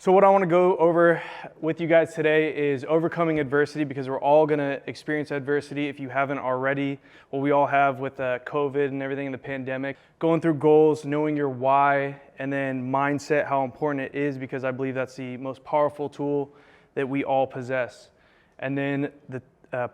So what I want to go over with you guys today is overcoming adversity, because we're all going to experience adversity if you haven't already. Well, we all have with COVID and everything in the pandemic. Going through goals, knowing your why, and then mindset, how important it is, because I believe that's the most powerful tool that we all possess. And then the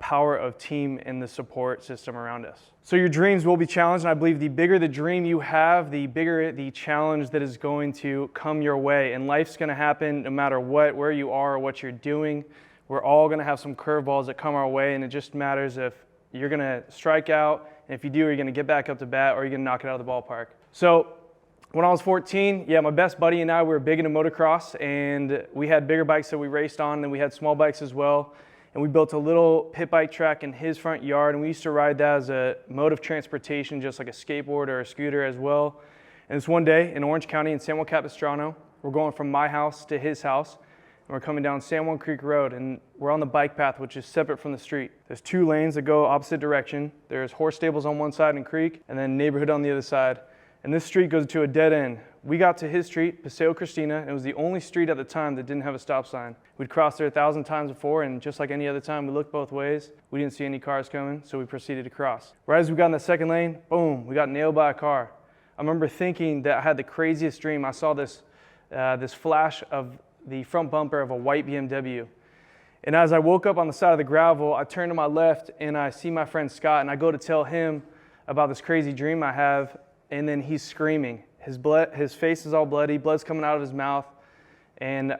power of team and the support system around us. So your dreams will be challenged, and I believe the bigger the dream you have, the bigger the challenge that is going to come your way. And life's going to happen no matter what, where you are or what you're doing. We're all going to have some curveballs that come our way, and it just matters if you're going to strike out, and if you do, you're going to get back up to bat, or you're going to knock it out of the ballpark. So when I was 14, my best buddy and I, we were big into motocross, and we had bigger bikes that we raced on, and we had small bikes as well. And we built a little pit bike track in his front yard, and we used to ride that as a mode of transportation, just like a skateboard or a scooter as well. And this one day in Orange County in San Juan Capistrano, we're going from my house to his house, and we're coming down San Juan Creek Road, and we're on the bike path, which is separate from the street. There's two lanes that go opposite direction. There's horse stables on one side and creek, and then neighborhood on the other side. And this street goes to a dead end. We got to his street, Paseo Cristina, and it was the only street at the time that didn't have a stop sign. We'd crossed there 1,000 times before, and just like any other time, we looked both ways. We didn't see any cars coming, so we proceeded to cross. Right as we got in the second lane, boom, we got nailed by a car. I remember thinking that I had the craziest dream. I saw this flash of the front bumper of a white BMW. And as I woke up on the side of the gravel, I turned to my left, and I see my friend Scott, and I go to tell him about this crazy dream I have, and then he's screaming. His face is all bloody, blood's coming out of his mouth. And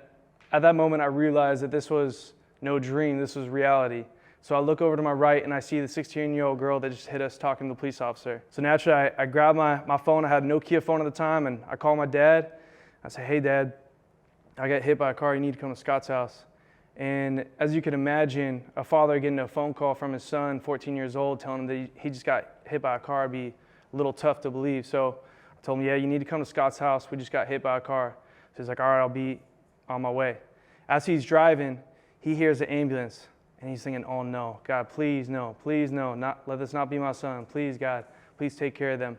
at that moment, I realized that this was no dream, this was reality. So I look over to my right, and I see the 16-year-old girl that just hit us talking to the police officer. So naturally, I grabbed my phone. I had a Nokia phone at the time, and I called my dad. I said, "Hey, Dad, I got hit by a car. You need to come to Scott's house." And as you can imagine, a father getting a phone call from his son, 14 years old, telling him that he just got hit by a car would be a little tough to believe. So I told him, "Yeah, you need to come to Scott's house. We just got hit by a car." So he's like, "All right, I'll be on my way." As he's driving, he hears the ambulance, and he's thinking, "Oh no, God, please no, let this not be my son. Please, God, please take care of them."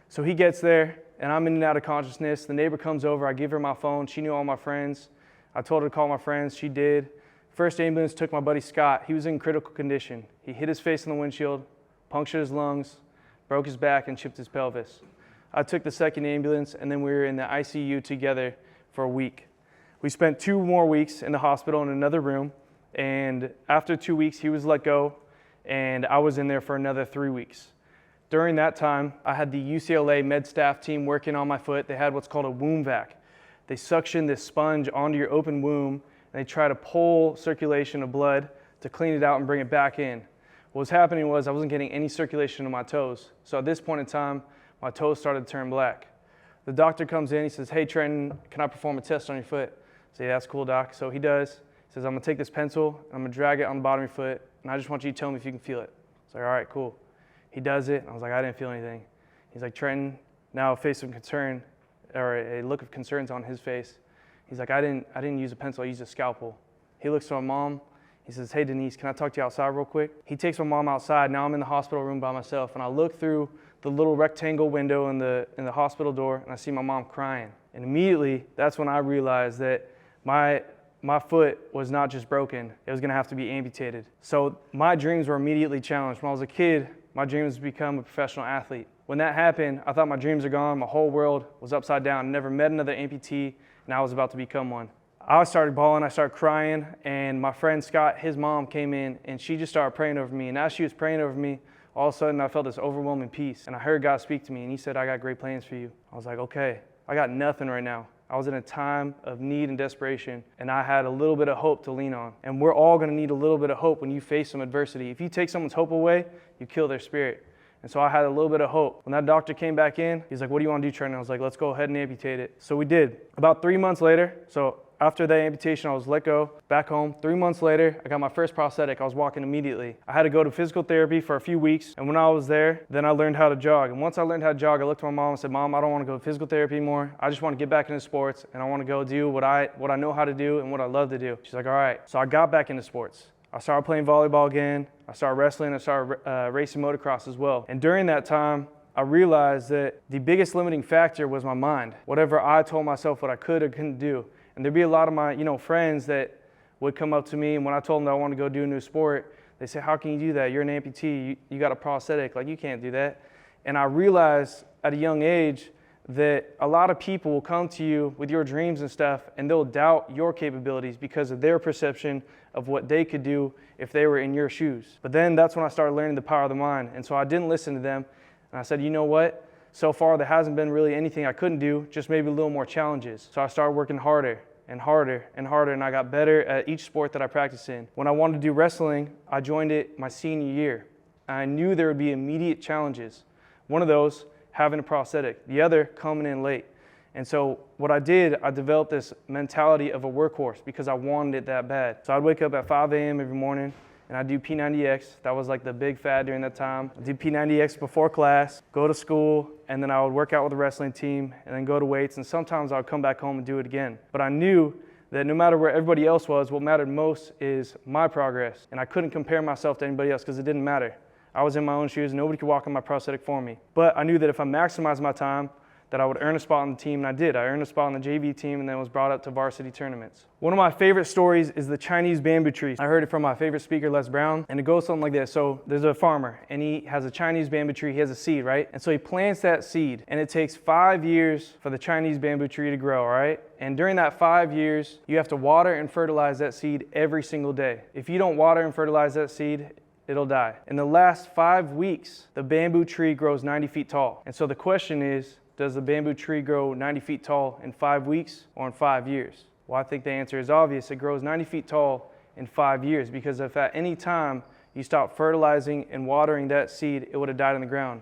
So he gets there, and I'm in and out of consciousness. The neighbor comes over. I give her my phone. She knew all my friends. I told her to call my friends. She did. First ambulance took my buddy Scott. He was in critical condition. He hit his face on the windshield, punctured his lungs, broke his back, and chipped his pelvis. I took the second ambulance, and then we were in the ICU together for a week. We spent 2 more weeks in the hospital in another room, and after 2 weeks, he was let go, and I was in there for another 3 weeks. During that time, I had the UCLA med staff team working on my foot. They had what's called a womb vac. They suction this sponge onto your open womb, and they try to pull circulation of blood to clean it out and bring it back in. What was happening was I wasn't getting any circulation to my toes. So at this point in time, my toes started to turn black. The doctor comes in, he says, "Hey, Trenton, can I perform a test on your foot?" I say, "Yeah, that's cool, doc." So he does. He says, "I'm gonna take this pencil, and I'm gonna drag it on the bottom of your foot, and I just want you to tell me if you can feel it." I was like, "All right, cool." He does it, and I was like, "I didn't feel anything." He's like, "Trenton," now a face of concern, or a look of concerns on his face. He's like, I didn't use a pencil, I used a scalpel." He looks to my mom. He says, "Hey, Denise, can I talk to you outside real quick?" He takes my mom outside. Now I'm in the hospital room by myself, and I look through the little rectangle window in the hospital door, and I see my mom crying. And immediately, that's when I realized that my foot was not just broken, it was gonna have to be amputated. So my dreams were immediately challenged. When I was a kid, my dream was to become a professional athlete. When that happened, I thought my dreams are gone, my whole world was upside down. I never met another amputee, and I was about to become one. I started bawling, I started crying, and my friend Scott, his mom came in, and she just started praying over me. And as she was praying over me, all of a sudden I felt this overwhelming peace. And I heard God speak to me, and he said, "I got great plans for you." I was like, okay, I got nothing right now. I was in a time of need and desperation, and I had a little bit of hope to lean on. And we're all gonna need a little bit of hope when you face some adversity. If you take someone's hope away, you kill their spirit. And so I had a little bit of hope. When that doctor came back in, he's like, "What do you want to do, Trent?" I was like, "Let's go ahead and amputate it." So we did. About 3 months later, so after the amputation, I was let go, back home. 3 months later, I got my first prosthetic. I was walking immediately. I had to go to physical therapy for a few weeks, and when I was there, then I learned how to jog. And once I learned how to jog, I looked at my mom and said, "Mom, I don't want to go to physical therapy anymore. I just want to get back into sports, and I want to go do what I know how to do and what I love to do." She's like, "All right." So I got back into sports. I started playing volleyball again. I started wrestling. I started racing motocross as well. And during that time, I realized that the biggest limiting factor was my mind. Whatever I told myself what I could or couldn't do. And there'd be a lot of my, friends that would come up to me, and when I told them that I wanted to go do a new sport, they say, how can you do that? You're an amputee, you got a prosthetic, like you can't do that. And I realized at a young age that a lot of people will come to you with your dreams and stuff, and they'll doubt your capabilities because of their perception of what they could do if they were in your shoes. But then that's when I started learning the power of the mind. And so I didn't listen to them. And I said, you know what? So far there hasn't been really anything I couldn't do, just maybe a little more challenges. So I started working harder and harder and harder, and I got better at each sport that I practiced in. When I wanted to do wrestling, I joined it my senior year. I knew there would be immediate challenges. One of those, having a prosthetic. The other, coming in late. And so what I did, I developed this mentality of a workhorse because I wanted it that bad. So I'd wake up at 5 a.m. every morning and I'd do P90X. That was like the big fad during that time. I'd do P90X before class, go to school, and then I would work out with the wrestling team and then go to weights, and sometimes I would come back home and do it again. But I knew that no matter where everybody else was, what mattered most is my progress. And I couldn't compare myself to anybody else because it didn't matter. I was in my own shoes, nobody could walk in my prosthetic for me. But I knew that if I maximized my time, that I would earn a spot on the team, and I did. I earned a spot on the JV team and then was brought up to varsity tournaments. One of my favorite stories is the Chinese bamboo tree. I heard it from my favorite speaker, Les Brown, and it goes something like this. So there's a farmer, and he has a Chinese bamboo tree. He has a seed, right? And so he plants that seed, and it takes 5 years for the Chinese bamboo tree to grow, all right? And during that 5 years, you have to water and fertilize that seed every single day. If you don't water and fertilize that seed, it'll die. In the last 5 weeks, the bamboo tree grows 90 feet tall. And so the question is, does the bamboo tree grow 90 feet tall in 5 weeks or in 5 years? Well, I think the answer is obvious. It grows 90 feet tall in 5 years, because if at any time you stop fertilizing and watering that seed, it would have died in the ground.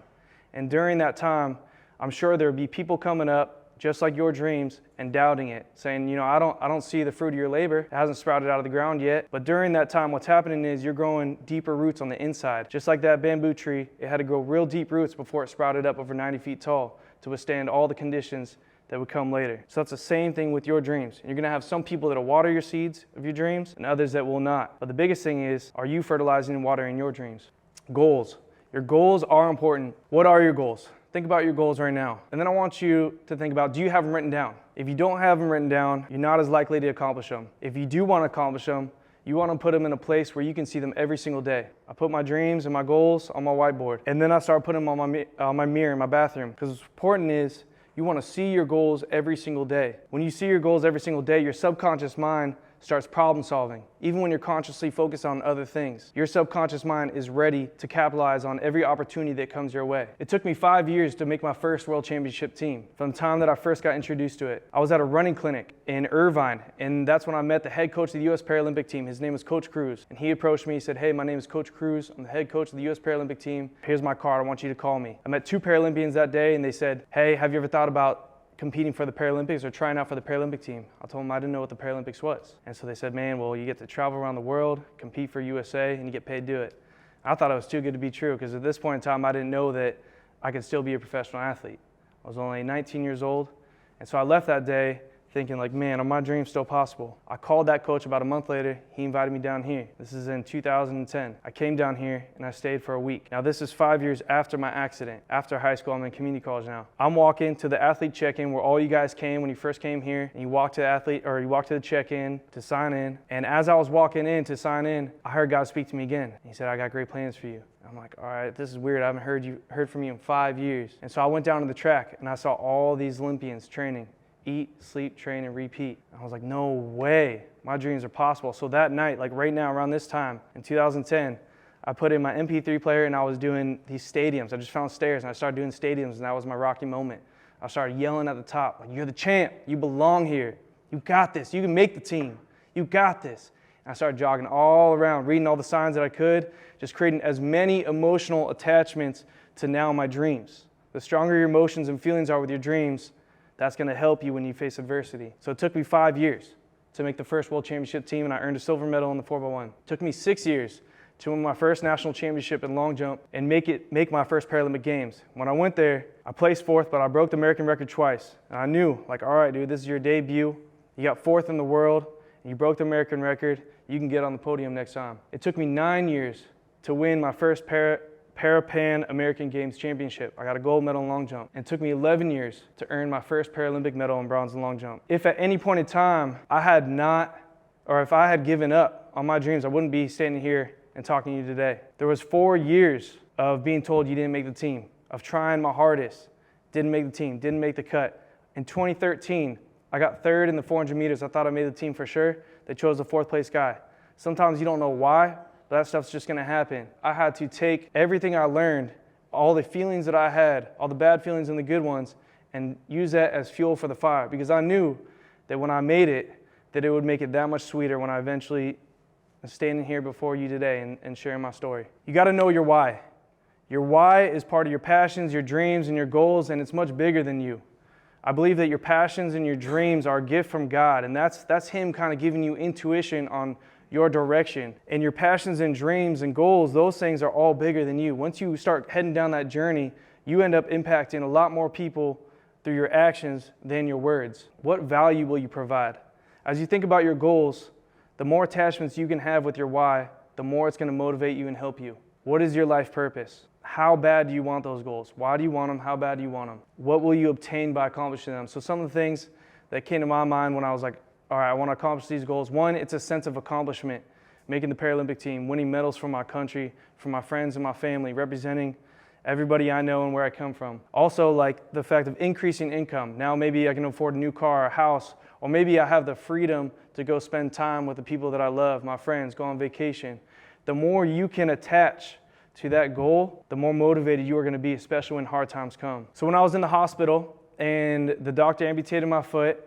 And during that time, I'm sure there would be people coming up just like your dreams and doubting it, saying, I don't see the fruit of your labor. It hasn't sprouted out of the ground yet. But during that time, what's happening is you're growing deeper roots on the inside. Just like that bamboo tree, it had to grow real deep roots before it sprouted up over 90 feet tall to withstand all the conditions that would come later. So that's the same thing with your dreams. You're gonna have some people that'll water your seeds of your dreams and others that will not. But the biggest thing is, are you fertilizing and watering your dreams? Goals. Your goals are important. What are your goals? Think about your goals right now. And then I want you to think about, do you have them written down? If you don't have them written down, you're not as likely to accomplish them. If you do want to accomplish them, you want to put them in a place where you can see them every single day. I put my dreams and my goals on my whiteboard. And then I start putting them on my mirror in my bathroom. Because what's important is you want to see your goals every single day. When you see your goals every single day, your subconscious mind starts problem solving. Even when you're consciously focused on other things, your subconscious mind is ready to capitalize on every opportunity that comes your way. It took me 5 years to make my first world championship team. From the time that I first got introduced to it, I was at a running clinic in Irvine, and that's when I met the head coach of the US Paralympic team. His name was Coach Cruz, and he approached me. He said, "Hey, my name is Coach Cruz. I'm the head coach of the US Paralympic team. Here's my card. I want you to call me." I met 2 Paralympians that day, and they said, "Hey, have you ever thought about competing for the Paralympics or trying out for the Paralympic team?" I told them I didn't know what the Paralympics was. And so they said, "Man, well, you get to travel around the world, compete for USA, and you get paid to do it." I thought it was too good to be true, because at this point in time, I didn't know that I could still be a professional athlete. I was only 19 years old. And so I left that day thinking like, man, are my dreams still possible? I called that coach about a month later. He invited me down here. This is in 2010. I came down here and I stayed for a week. Now this is 5 years after my accident. After high school, I'm in community college now. I'm walking to the athlete check-in where all you guys came when you first came here, and you walk to the check-in to sign in. And as I was walking in to sign in, I heard God speak to me again. He said, "I got great plans for you." I'm like, all right, this is weird. I haven't heard from you in 5 years. And so I went down to the track and I saw all these Olympians training. Eat, sleep, train, and repeat. I was like, no way, my dreams are possible. So that night, like right now, around this time, in 2010, I put in my MP3 player and I was doing these stadiums. I just found stairs and I started doing stadiums, and that was my Rocky moment. I started yelling at the top, like, "You're the champ, you belong here. You got this, you can make the team. You got this." And I started jogging all around, reading all the signs that I could, just creating as many emotional attachments to now my dreams. The stronger your emotions and feelings are with your dreams, that's going to help you when you face adversity. So it took me 5 years to make the first world championship team, and I earned a silver medal in the 4x1. It took me 6 years to win my first national championship in long jump and make my first Paralympic Games. When I went there, I placed 4th, but I broke the American record twice. And I knew, like, all right, dude, this is your debut. You got 4th in the world, and you broke the American record. You can get on the podium next time. It took me 9 years to win my first Pan American Games championship. I got a gold medal in long jump. And it took me 11 years to earn my first Paralympic medal in bronze in long jump. If at any point in time I had not, or if I had given up on my dreams, I wouldn't be standing here and talking to you today. There was 4 years of being told you didn't make the team, of trying my hardest, didn't make the team, didn't make the cut. In 2013, I got third in the 400 meters. I thought I made the team for sure. They chose a fourth place guy. Sometimes you don't know why, but that stuff's just gonna happen. I had to take everything I learned, all the feelings that I had, all the bad feelings and the good ones, and use that as fuel for the fire, because I knew that when I made it, that it would make it that much sweeter when I eventually am standing here before you today and sharing my story. You gotta know your why. Your why is part of your passions, your dreams, and your goals, and it's much bigger than you. I believe that your passions and your dreams are a gift from God, and that's Him kind of giving you intuition on your direction. And your passions and dreams and goals, those things are all bigger than you. Once you start heading down that journey, you end up impacting a lot more people through your actions than your words. What value will you provide? As you think about your goals, the more attachments you can have with your why, the more it's going to motivate you and help you. What is your life purpose? How bad do you want those goals? Why do you want them? How bad do you want them? What will you obtain by accomplishing them? So some of the things that came to my mind when I was like, all right, I want to accomplish these goals. One, it's a sense of accomplishment, making the Paralympic team, winning medals for my country, for my friends and my family, representing everybody I know and where I come from. Also, like the fact of increasing income. Now maybe I can afford a new car, a house, or maybe I have the freedom to go spend time with the people that I love, my friends, go on vacation. The more you can attach to that goal, the more motivated you are going to be, especially when hard times come. So when I was in the hospital and the doctor amputated my foot,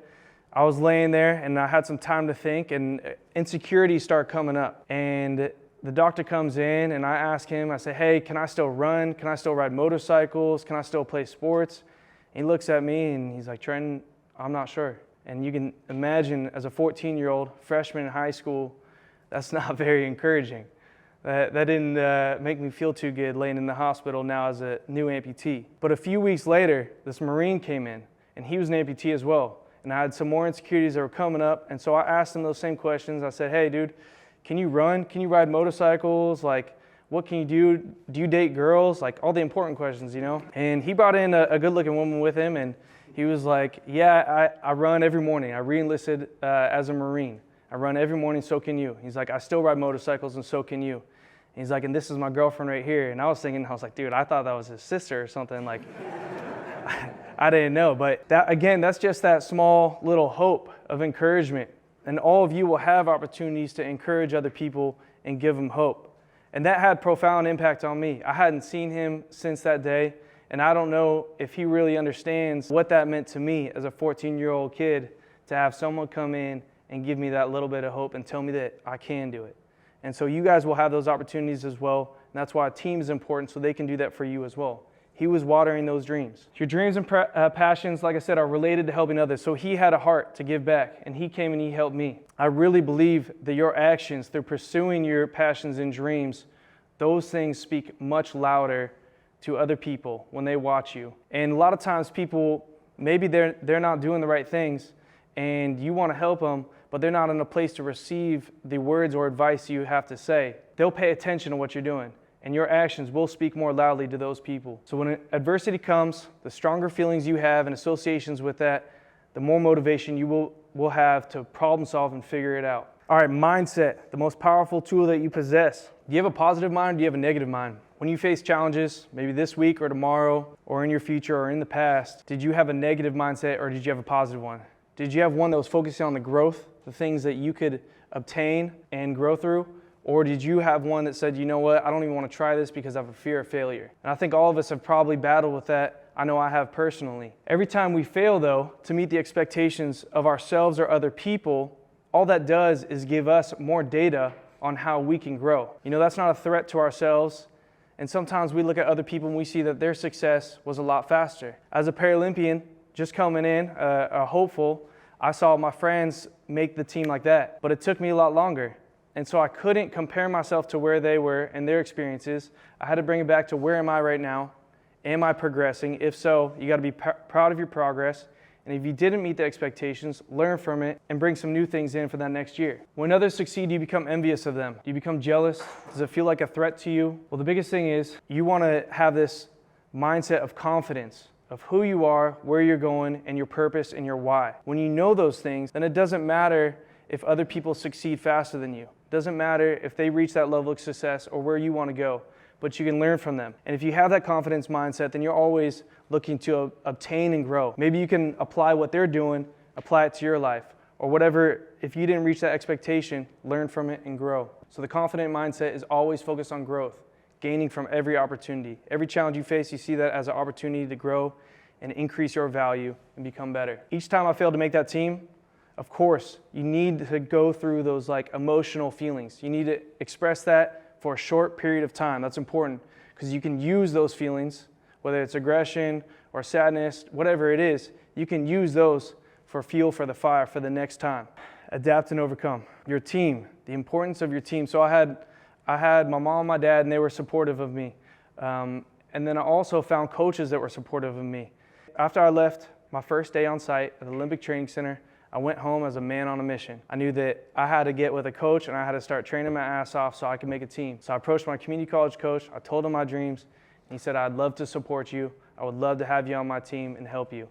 I was laying there and I had some time to think, and insecurities start coming up. And the doctor comes in and I ask him, I say, hey, can I still run? Can I still ride motorcycles? Can I still play sports? And he looks at me and he's like, Trenten, I'm not sure. And you can imagine as a 14-year-old freshman in high school, that's not very encouraging. That didn't make me feel too good laying in the hospital now as a new amputee. But a few weeks later, this Marine came in and he was an amputee as well. And I had some more insecurities that were coming up. And so I asked him those same questions. I said, hey dude, can you run? Can you ride motorcycles? Like, what can you do? Do you date girls? Like all the important questions, you know? And he brought in a good looking woman with him, and he was like, yeah, I run every morning. I re-enlisted as a Marine. I run every morning, so can you. He's like, I still ride motorcycles, and so can you. And he's like, and this is my girlfriend right here. And I was thinking, I was like, dude, I thought that was his sister or something. Like, I didn't know. But that, again, that's just that small little hope of encouragement. And all of you will have opportunities to encourage other people and give them hope. And that had profound impact on me. I hadn't seen him since that day, and I don't know if he really understands what that meant to me as a 14-year-old kid, to have someone come in and give me that little bit of hope and tell me that I can do it. And so you guys will have those opportunities as well, and that's why a team is important, so they can do that for you as well. He was watering those dreams. Your dreams and passions, like I said, are related to helping others. So he had a heart to give back, and he came and he helped me. I really believe that your actions through pursuing your passions and dreams, those things speak much louder to other people when they watch you. And a lot of times people, maybe they're not doing the right things, and you want to help them, but they're not in a place to receive the words or advice you have to say. They'll pay attention to what you're doing, and your actions will speak more loudly to those people. So when adversity comes, the stronger feelings you have and associations with that, the more motivation you will have to problem solve and figure it out. All right, mindset, the most powerful tool that you possess. Do you have a positive mind or do you have a negative mind? When you face challenges, maybe this week or tomorrow or in your future or in the past, did you have a negative mindset or did you have a positive one? Did you have one that was focusing on the growth, the things that you could obtain and grow through? Or did you have one that said, you know what, I don't even want to try this because I have a fear of failure? And I think all of us have probably battled with that. I know I have personally. Every time we fail, though, to meet the expectations of ourselves or other people, all that does is give us more data on how we can grow. You know, that's not a threat to ourselves. And sometimes we look at other people and we see that their success was a lot faster. As a Paralympian, just coming in, a hopeful, I saw my friends make the team like that. But it took me a lot longer. And so I couldn't compare myself to where they were and their experiences. I had to bring it back to where am I right now? Am I progressing? If so, you got to be proud of your progress And if you didn't meet the expectations, learn from it and bring some new things in for that next year. When others succeed, you become envious of them. Do you become jealous? Does it feel like a threat to you? Well, the biggest thing is you want to have this mindset of confidence of who you are, where you're going, and your purpose and your why. When you know those things, then it doesn't matter if other people succeed faster than you. It doesn't matter if they reach that level of success or where you want to go, but you can learn from them. And if you have that confidence mindset, then you're always looking to obtain and grow. Maybe you can apply what they're doing, apply it to your life, or whatever. If you didn't reach that expectation, learn from it and grow. So the confident mindset is always focused on growth, gaining from every opportunity. Every challenge you face, you see that as an opportunity to grow and increase your value and become better. Each time I failed to make that team, of course, you need to go through those emotional feelings. You need to express that for a short period of time. That's important because you can use those feelings, whether it's aggression or sadness, whatever it is, you can use those for fuel for the fire for the next time. Adapt and overcome. Your team, the importance of your team. So I had my mom and my dad, and they were supportive of me. And then I also found coaches that were supportive of me. After I left my first day on site at the Olympic Training Center, I went home as a man on a mission. I knew that I had to get with a coach and I had to start training my ass off so I could make a team. So I approached my community college coach, I told him my dreams, and he said, I'd love to support you. I would love to have you on my team and help you.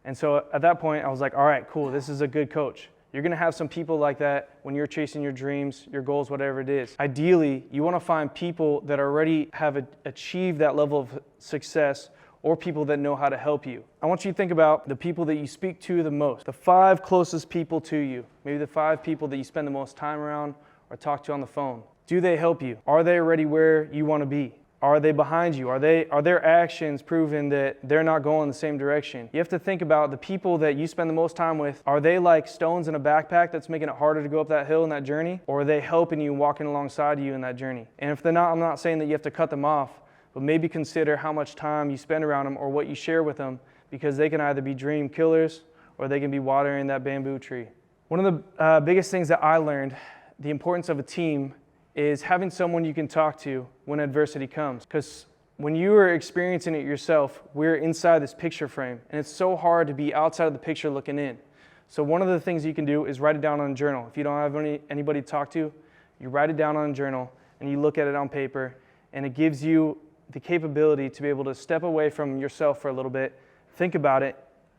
And so at that point, I was like, all right, cool, this is a good coach. You're gonna have some people like that when you're chasing your dreams, your goals, whatever it is. Ideally, you wanna find people that already have achieved that level of success or people that know how to help you. I want you to think about the people that you speak to the most, the 5 closest people to you, maybe the 5 people that you spend the most time around or talk to on the phone. Do they help you? Are they already where you want to be? Are they behind you? Are their actions proven that they're not going the same direction? You have to think about the people that you spend the most time with. Are they like stones in a backpack that's making it harder to go up that hill in that journey? Or are they helping you, walking alongside you in that journey? And if they're not, I'm not saying that you have to cut them off, but maybe consider how much time you spend around them or what you share with them, because they can either be dream killers or they can be watering that bamboo tree. One of the biggest things that I learned, the importance of a team, is having someone you can talk to when adversity comes. Because when you are experiencing it yourself, we're inside this picture frame, and it's so hard to be outside of the picture looking in. So one of the things you can do is write it down on a journal. If you don't have anybody to talk to, you write it down on a journal and you look at it on paper, and it gives you the capability to be able to step away from yourself for a little bit, think about it,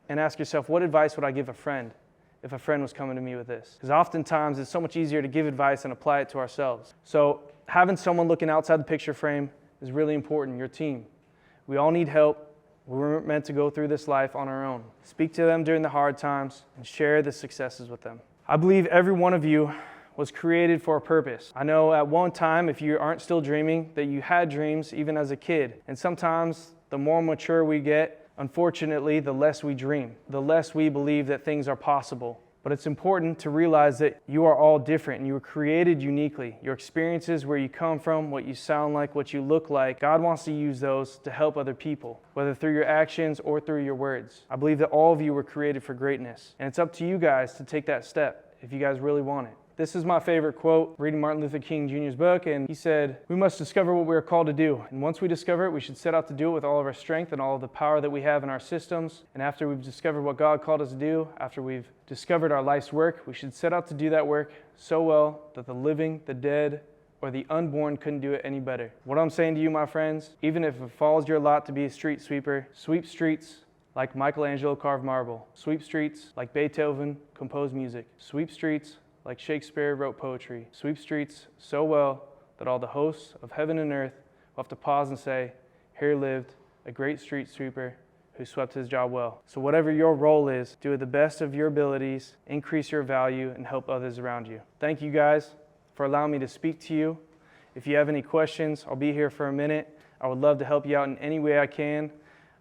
and ask yourself, what advice would I give a friend if a friend was coming to me with this? Because oftentimes it's so much easier to give advice and apply it to ourselves. So having someone looking outside the picture frame is really important, your team. We all need help. We weren't meant to go through this life on our own. Speak to them during the hard times and share the successes with them. I believe every one of you was created for a purpose. I know at one time, if you aren't still dreaming, that you had dreams even as a kid. And sometimes the more mature we get, unfortunately, the less we dream, the less we believe that things are possible. But it's important to realize that you are all different and you were created uniquely. Your experiences, where you come from, what you sound like, what you look like, God wants to use those to help other people, whether through your actions or through your words. I believe that all of you were created for greatness. And it's up to you guys to take that step if you guys really want it. This is my favorite quote, reading Martin Luther King Jr.'s book, and he said, we must discover what we are called to do. And once we discover it, we should set out to do it with all of our strength and all of the power that we have in our systems. And after we've discovered what God called us to do, after we've discovered our life's work, we should set out to do that work so well that the living, the dead, or the unborn couldn't do it any better. What I'm saying to you, my friends, even if it falls your lot to be a street sweeper, sweep streets like Michelangelo carved marble. Sweep streets like Beethoven composed music. Sweep streets like Shakespeare wrote poetry. Sweep streets so well that all the hosts of heaven and earth will have to pause and say, here lived a great street sweeper who swept his job well. So whatever your role is, do it the best of your abilities, increase your value, and help others around you. Thank you guys for allowing me to speak to you. If you have any questions, I'll be here for a minute. I would love to help you out in any way I can.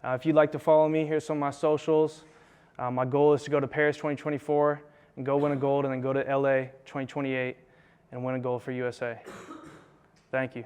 If you'd like to follow me, here's some of my socials. My goal is to go to Paris 2024 and go win a gold, and then go to LA 2028 and win a gold for USA. Thank you.